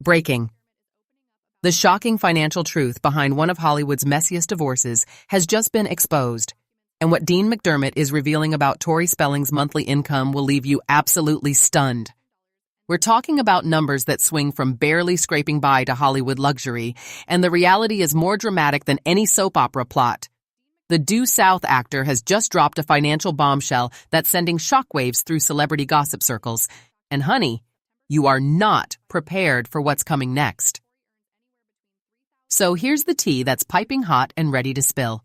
Breaking. The shocking financial truth behind one of Hollywood's messiest divorces has just been exposed, and what Dean McDermott is revealing about Tori Spelling's monthly income will leave you absolutely stunned. We're talking about numbers that swing from barely scraping by to Hollywood luxury, and the reality is more dramatic than any soap opera plot. The Due South actor has just dropped a financial bombshell that's sending shockwaves through celebrity gossip circles. And honey, you are not prepared for what's coming next. So here's the tea that's piping hot and ready to spill.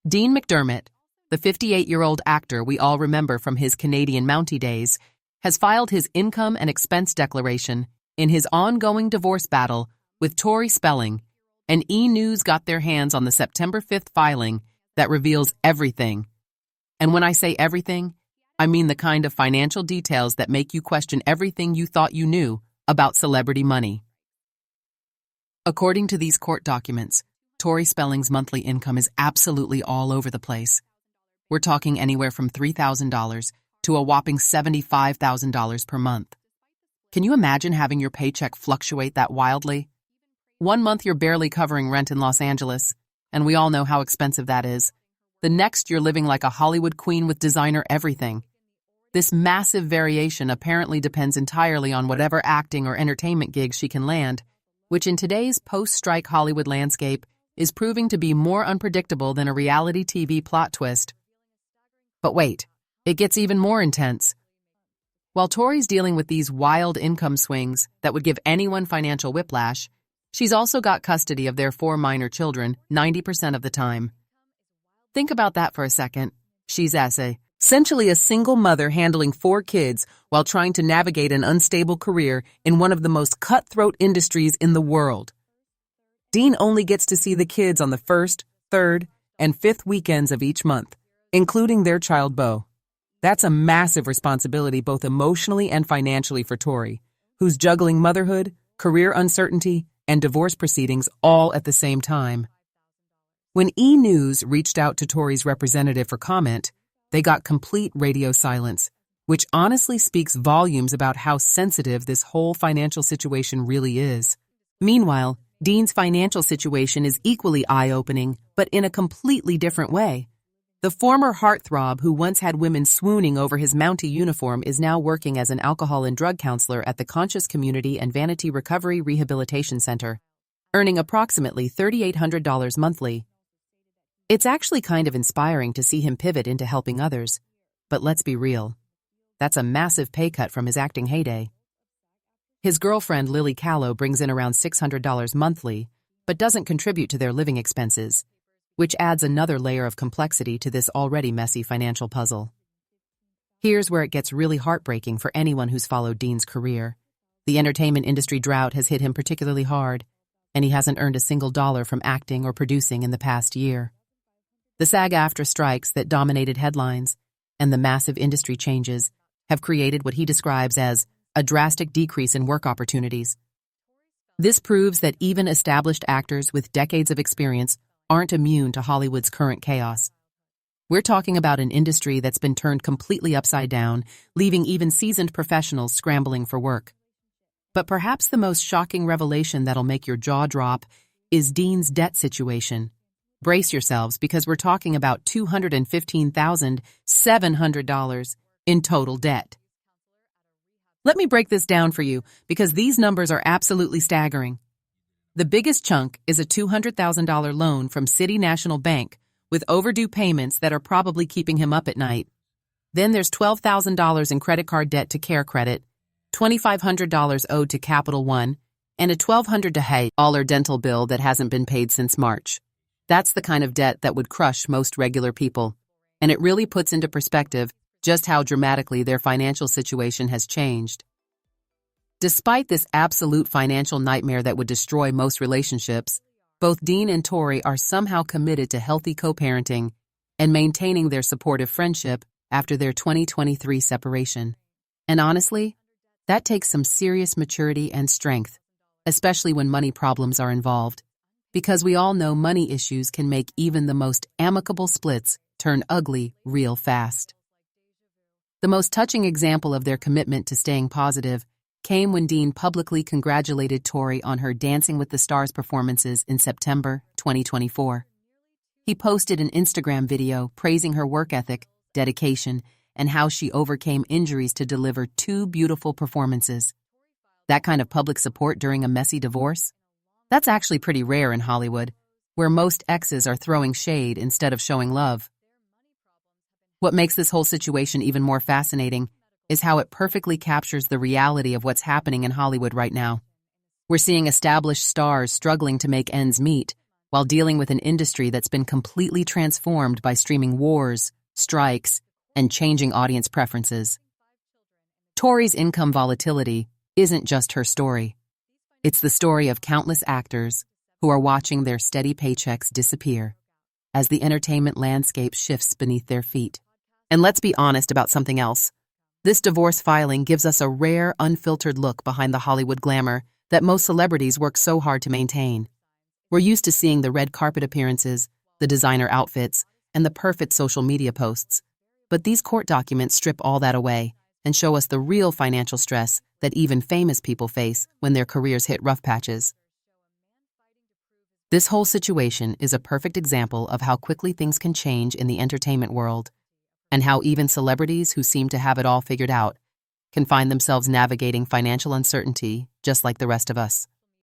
Dean McDermott, the 58-year-old actor we all remember from his Canadian Mountie days, has filed his income and expense declaration in his ongoing divorce battle with Tori Spelling, and E! News got their hands on the September 5th filing that reveals everything. And when I say everything, I mean the kind of financial details that make you question everything you thought you knew about celebrity money. According to these court documents, Tori Spelling's monthly income is absolutely all over the place. We're talking anywhere from $3,000 to a whopping $75,000 per month. Can you imagine having your paycheck fluctuate that wildly? One month you're barely covering rent in Los Angeles, and we all know how expensive that is. The next you're living like a Hollywood queen with designer everything. This massive variation apparently depends entirely on whatever acting or entertainment gigs she can land, which in today's post-strike Hollywood landscape is proving to be more unpredictable than a reality TV plot twist. But wait, it gets even more intense. While Tori's dealing with these wild income swings that would give anyone financial whiplash, she's also got custody of their 4 minor children 90% of the time. Think about that for a second. She's essentially a single mother handling 4 kids while trying to navigate an unstable career in one of the most cutthroat industries in the world. Dean only gets to see the kids on the 1st, 3rd, and 5th weekends of each month, including their child Beau. That's a massive responsibility both emotionally and financially for Tori, who's juggling motherhood, career uncertainty, and divorce proceedings all at the same time. When E! News reached out to Tori's representative for comment, they got complete radio silence, which honestly speaks volumes about how sensitive this whole financial situation really is. Meanwhile, Dean's financial situation is equally eye-opening, but in a completely different way. The former heartthrob who once had women swooning over his Mountie uniform is now working as an alcohol and drug counselor at the Conscious Community and Vanity Recovery Rehabilitation Center, earning approximately $3,800 monthly. It's actually kind of inspiring to see him pivot into helping others, but let's be real. That's a massive pay cut from his acting heyday. His girlfriend Lily Callow brings in around $600 monthly, but doesn't contribute to their living expenses, which adds another layer of complexity to this already messy financial puzzle. Here's where it gets really heartbreaking for anyone who's followed Dean's career. The entertainment industry drought has hit him particularly hard, and he hasn't earned a single dollar from acting or producing in the past year. The SAG-AFTRA strikes that dominated headlines and the massive industry changes have created what he describes as a drastic decrease in work opportunities. This proves that even established actors with decades of experience aren't immune to Hollywood's current chaos. We're talking about an industry that's been turned completely upside down, leaving even seasoned professionals scrambling for work. But perhaps the most shocking revelation that'll make your jaw drop is Dean's debt situation. Brace yourselves, because we're talking about $215,700 in total debt. Let me break this down for you, because these numbers are absolutely staggering. The biggest chunk is a $200,000 loan from City National Bank, with overdue payments that are probably keeping him up at night. Then there's $12,000 in credit card debt to Care Credit, $2,500 owed to Capital One, and a $1,200 dental bill that hasn't been paid since March. That's the kind of debt that would crush most regular people, and it really puts into perspective just how dramatically their financial situation has changed. Despite this absolute financial nightmare that would destroy most relationships, both Dean and Tori are somehow committed to healthy co-parenting and maintaining their supportive friendship after their 2023 separation. And honestly, that takes some serious maturity and strength, especially when money problems are involved, because we all know money issues can make even the most amicable splits turn ugly real fast. The most touching example of their commitment to staying positive came when Dean publicly congratulated Tori on her Dancing with the Stars performances in September 2024. He posted an Instagram video praising her work ethic, dedication, and how she overcame injuries to deliver 2 beautiful performances. That kind of public support during a messy divorce? That's actually pretty rare in Hollywood, where most exes are throwing shade instead of showing love. What makes this whole situation even more fascinating is how it perfectly captures the reality of what's happening in Hollywood right now. We're seeing established stars struggling to make ends meet while dealing with an industry that's been completely transformed by streaming wars, strikes, and changing audience preferences. Tori's income volatility isn't just her story. It's the story of countless actors who are watching their steady paychecks disappear as the entertainment landscape shifts beneath their feet. And let's be honest about something else. This divorce filing gives us a rare, unfiltered look behind the Hollywood glamour that most celebrities work so hard to maintain. We're used to seeing the red carpet appearances, the designer outfits, and the perfect social media posts. But these court documents strip all that away and show us the real financial stress that even famous people face when their careers hit rough patches. This whole situation is a perfect example of how quickly things can change in the entertainment world, and how even celebrities who seem to have it all figured out can find themselves navigating financial uncertainty just like the rest of us.